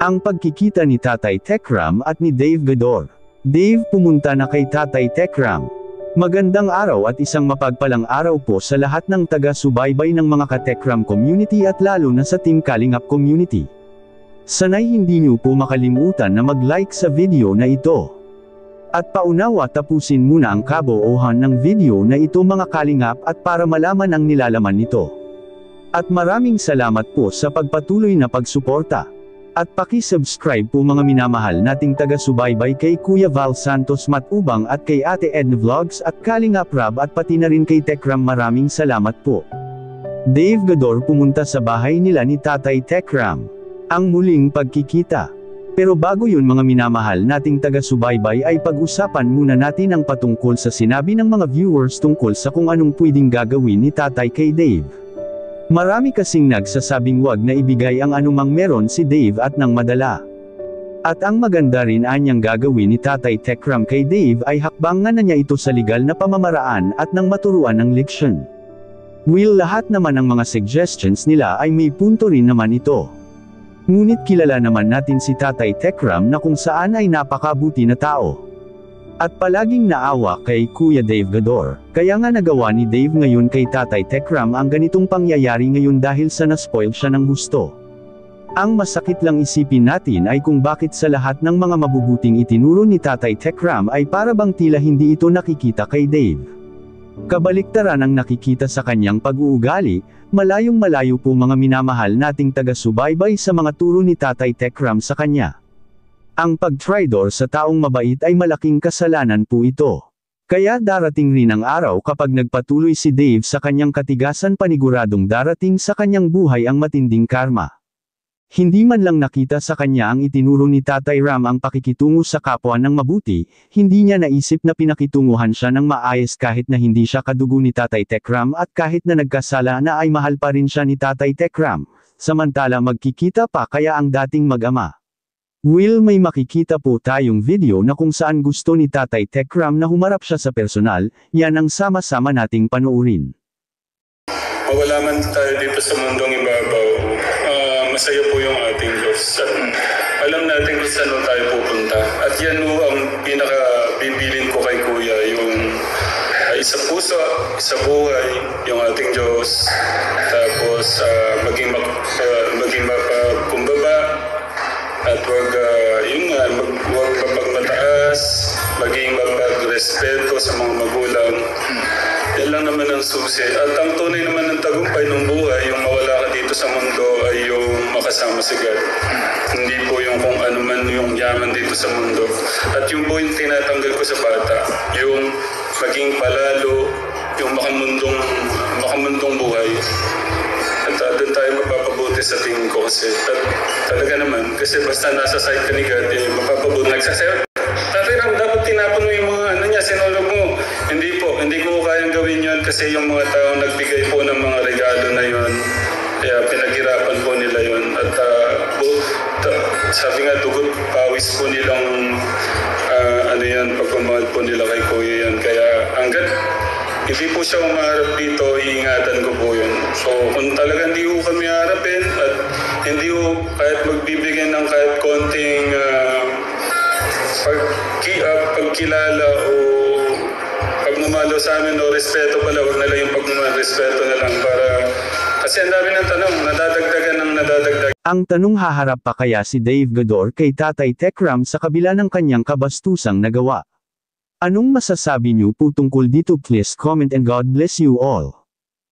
Ang pagkikita ni Tatay Tekram at ni Dave Gador. Dave, pumunta na kay Tatay Tekram. Magandang araw at isang mapagpalang araw po sa lahat ng taga-subaybay ng mga ka-Tekram community at lalo na sa Team Kalingap community. Sana'y hindi niyo po makalimutan na mag-like sa video na ito. At paunawa tapusin muna ang kabuuhan ng video na ito mga Kalingap at para malaman ang nilalaman nito. At maraming salamat po sa pagpatuloy na pagsuporta. At paki-subscribe po mga minamahal nating taga-subaybay kay Kuya Val Santos Matubang at kay Ate Edna Vlogs at Kalingap Rab at pati na rin kay Tekram. Maraming salamat po. Dave Gador pumunta sa bahay nila ni Tatay Tekram. Ang muling pagkikita. Pero bago yun mga minamahal nating taga-subaybay ay pag-usapan muna natin ang patungkol sa sinabi ng mga viewers tungkol sa kung anong pwedeng gagawin ni Tatay kay Dave. Marami kasing nagsasabing wag na ibigay ang anumang meron si Dave at nang madala. At ang maganda rin anyang gagawin ni Tatay Tekram kay Dave ay hakbangan na niya ito sa legal na pamamaraan at nang maturuan ng leksyon. Lahat naman ng mga suggestions nila ay may punto rin naman ito. Ngunit kilala naman natin si Tatay Tekram na kung saan ay napakabuti na tao. At palaging naawa kay Kuya Dave Gador, kaya nga nagawa ni Dave ngayon kay Tatay Tekram ang ganitong pangyayari ngayon dahil sa na-spoil siya ng husto. Ang masakit lang isipin natin ay kung bakit sa lahat ng mga mabubuting itinuro ni Tatay Tekram ay para bang tila hindi ito nakikita kay Dave. Kabaliktaran ang nakikita sa kanyang pag-uugali, malayong malayo po mga minamahal nating taga-subaybay sa mga turo ni Tatay Tekram sa kanya. Ang pag-traidor sa taong mabait ay malaking kasalanan po ito. Kaya darating rin ang araw kapag nagpatuloy si Dave sa kanyang katigasan paniguradong darating sa kanyang buhay ang matinding karma. Hindi man lang nakita sa kanya ang itinuro ni Tatay Ram ang pakikitungo sa kapwa ng mabuti, hindi niya naisip na pinakitunguhan siya ng maayos kahit na hindi siya kadugo ni Tatay Tekram at kahit na nagkasala na ay mahal pa rin siya ni Tatay Tekram, samantala magkikita pa kaya ang dating mag-ama. May makikita po tayong video na kung saan gusto ni Tatay Tekram na humarap siya sa personal, yan ang sama-sama nating panoorin. Mawala man tayo dito sa mundong ibabaw, masaya po yung ating Diyos. At alam natin kung saan tayo pupunta. At yan po ang pinaka-bibilin ko kay Kuya, yung isa puso, isa buhay, yung ating Diyos. Tapos maging mapagkumbaba. At huwag mapagmataas, maging mapagrespeto sa mga magulang. Yan lang naman ang susi. At ang tunay naman ng tagumpay ng buhay, yung mawala ka dito sa mundo ay yung makasama si God. Hindi po yung kung ano man yung yaman dito sa mundo. At yung po yung tinatanggal ko sa bata, yung maging palalo, yung makamundong buhay. At doon tayo mapapabuti sa tingin ko kasi talaga naman, kasi basta nasa side ka ni God, mapapabuti. Nagsasayo, Tatay Ram, dapat tinapon mo yung mga sinulog mo. Hindi ko kayang gawin yun kasi yung mga tao nagbigay po ng mga regalo na yun. Kaya pinaghirapan po nila yun. At sabi nga, dugot pawis po nilang pagmamahal po nila kay Kuya yan. Kaya hanggat hindi po siya umaharap dito, iingatan ko po yun. So, kung talaga hindi ko kami harapin at hindi ko kahit magbibigyan ng kahit konting pagkilala o pagmamalo sa amin o respeto pala, huwag na lang yung pagmamalo, respeto na lang para kasi ang dami ng tanong, nadadagdagan. Ang tanong, haharap pa kaya si Dave Gador kay Tatay Tekram sa kabila ng kanyang kabastusang nagawa? Anong masasabi niyo po tungkol dito? Please comment and God bless you all.